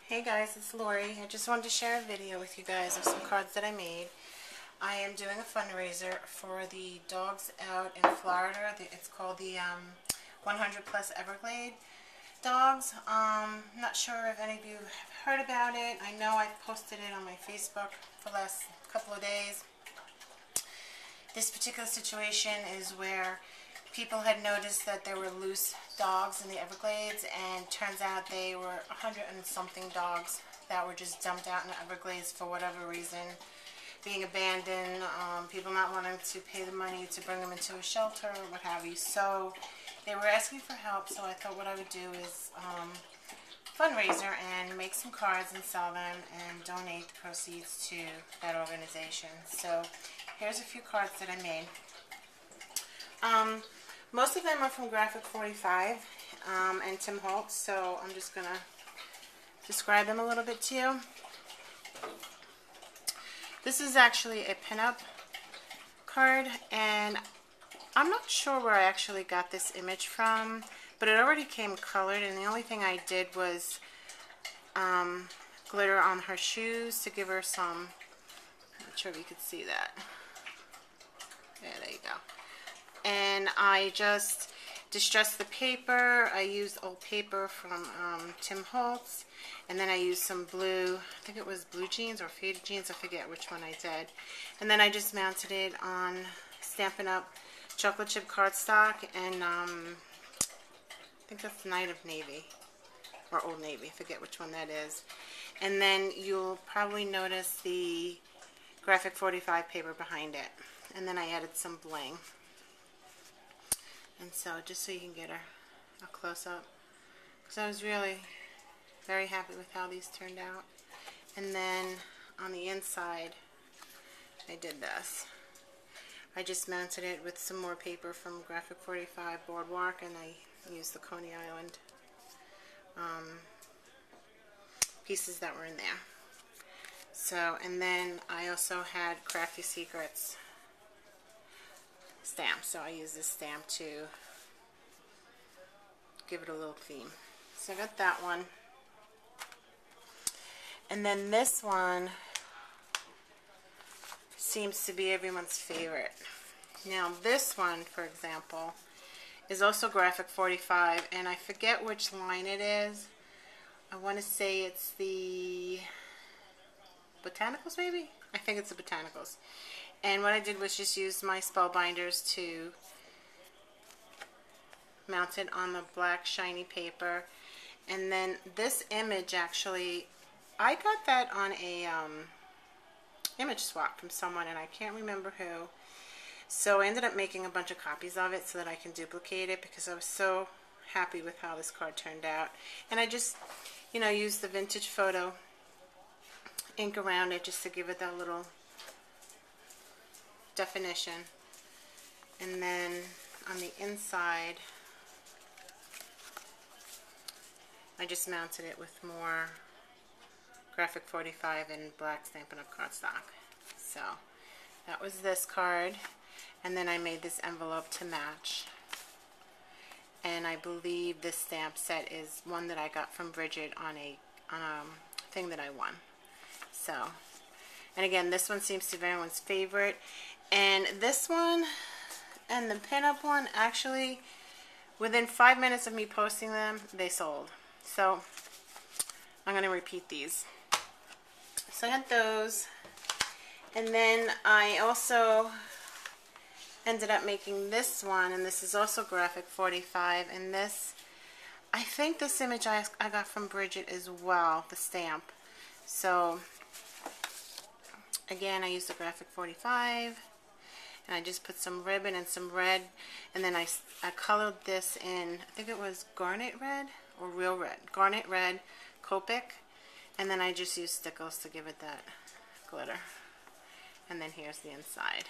Hey guys, it's Lori. I just wanted to share a video with you guys of some cards that I made. I am doing a fundraiser for the dogs out in Florida. It's called the 100 Plus Everglade dogs. Not sure if any of you have heard about it. I know I've posted it on my Facebook for the last couple of days. This particular situation is where people had noticed that there were loose dogs in the Everglades, and turns out they were 100 and something dogs that were just dumped out in the Everglades for whatever reason, being abandoned, people not wanting to pay the money to bring them into a shelter or what have you. So they were asking for help, so I thought what I would do is fundraiser and make some cards and sell them and donate the proceeds to that organization. So here's a few cards that I made. Most of them are from Graphic 45 and Tim Holtz, so I'm just going to describe them a little bit to you. This is actually a pinup card, and I'm not sure where I actually got this image from, but it already came colored, and the only thing I did was glitter on her shoes to give her some, I'm not sure if you could see that. Yeah, there you go. And I just distressed the paper. I used old paper from Tim Holtz, and then I used some blue, I think it was blue jeans or faded jeans, I forget which one I did. And then I just mounted it on Stampin' Up! Chocolate chip cardstock, and I think that's Night of Navy or Old Navy, I forget which one that is. And then you'll probably notice the Graphic 45 paper behind it. And then I added some bling. And so, just so you can get a close-up, because I was really very happy with how these turned out. And then on the inside, I did this. I just mounted it with some more paper from Graphic 45 Boardwalk, and I used the Coney Island pieces that were in there. So, and then I also had Crafty Secrets stamp, so I use this stamp to give it a little theme. So I got that one, and then this one seems to be everyone's favorite. Now this one, for example, is also Graphic 45, and I forget which line it is. I want to say it's the Botanicals, maybe? I think it's the Botanicals. And what I did was just use my spellbinders to mount it on the black shiny paper. And then this image, actually, I got that on a image swap from someone, and I can't remember who. So I ended up making a bunch of copies of it so that I can duplicate it, because I was so happy with how this card turned out. And I just, you know, used the vintage photo ink around it just to give it that little definition. And then on the inside, I just mounted it with more Graphic 45 and black Stampin' Up! Cardstock. So that was this card, and then I made this envelope to match. And I believe this stamp set is one that I got from Bridget on a thing that I won. So, and again, this one seems to be everyone's favorite. And this one and the pinup one, actually, within 5 minutes of me posting them, they sold. So, I'm going to repeat these. So I got those. And then I also ended up making this one, and this is also Graphic 45. And this, I think this image I got from Bridget as well, the stamp. So, again, I used the Graphic 45, and I just put some ribbon and some red, and then I colored this in, I think it was garnet red or real red, garnet red Copic, and then I just used stickles to give it that glitter. And then here's the inside.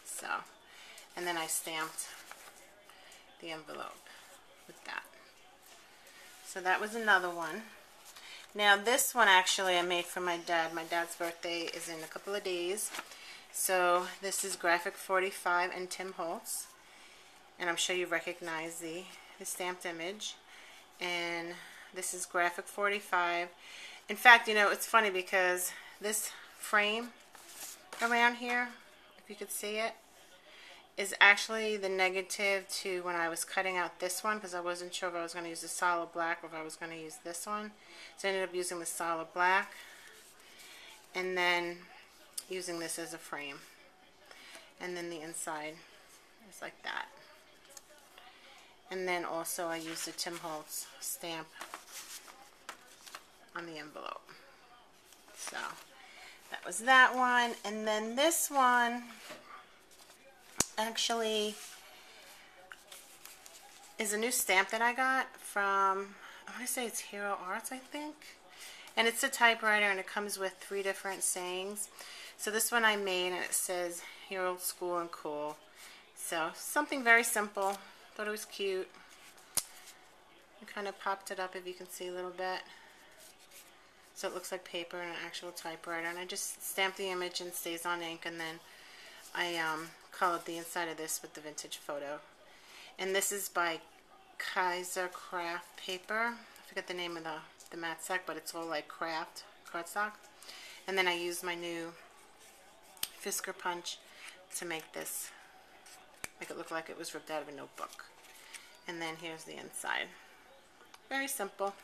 So, and then I stamped the envelope with that. So that was another one. Now this one actually I made for my dad. My dad's birthday is in a couple of days. So this is Graphic 45 and Tim Holtz. And I'm sure you recognize the stamped image. And this is Graphic 45. In fact, you know, it's funny because this frame around here, if you could see it, is actually the negative to when I was cutting out this one, because I wasn't sure if I was going to use the solid black or if I was going to use this one. So I ended up using the solid black and then using this as a frame. And then the inside is like that. And then also I used the Tim Holtz stamp on the envelope. So that was that one. And then this one actually is a new stamp that I got from, I want to say it's Hero Arts, I think. And it's a typewriter and it comes with 3 different sayings. So this one I made and it says, "You're old school and cool." So something very simple. Thought it was cute. I kind of popped it up if you can see a little bit. So it looks like paper and an actual typewriter. And I just stamped the image and stays on ink, and then I colored the inside of this with the vintage photo. And this is by Kaiser Craft paper. I forget the name of the mat sack, but it's all like craft cardstock. And then I used my new Fisker punch to make this, make it look like it was ripped out of a notebook. And then here's the inside. Very simple.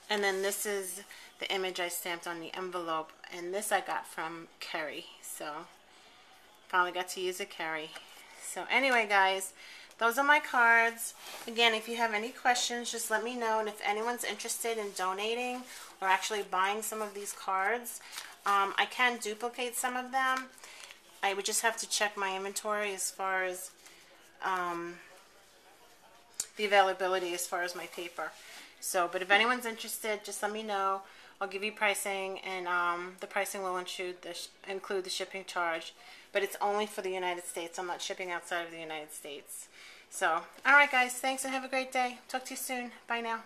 And then this is the image I stamped on the envelope, and this I got from Kerry. So finally got to use a Kerry. So anyway, guys, those are my cards. Again, if you have any questions, just let me know. And if anyone's interested in donating or actually buying some of these cards, I can duplicate some of them. I would just have to check my inventory as far as the availability as far as my paper. So, but if anyone's interested, just let me know. I'll give you pricing, and the pricing will include the shipping charge. But it's only for the United States. I'm not shipping outside of the United States. So, alright guys, thanks and have a great day. Talk to you soon. Bye now.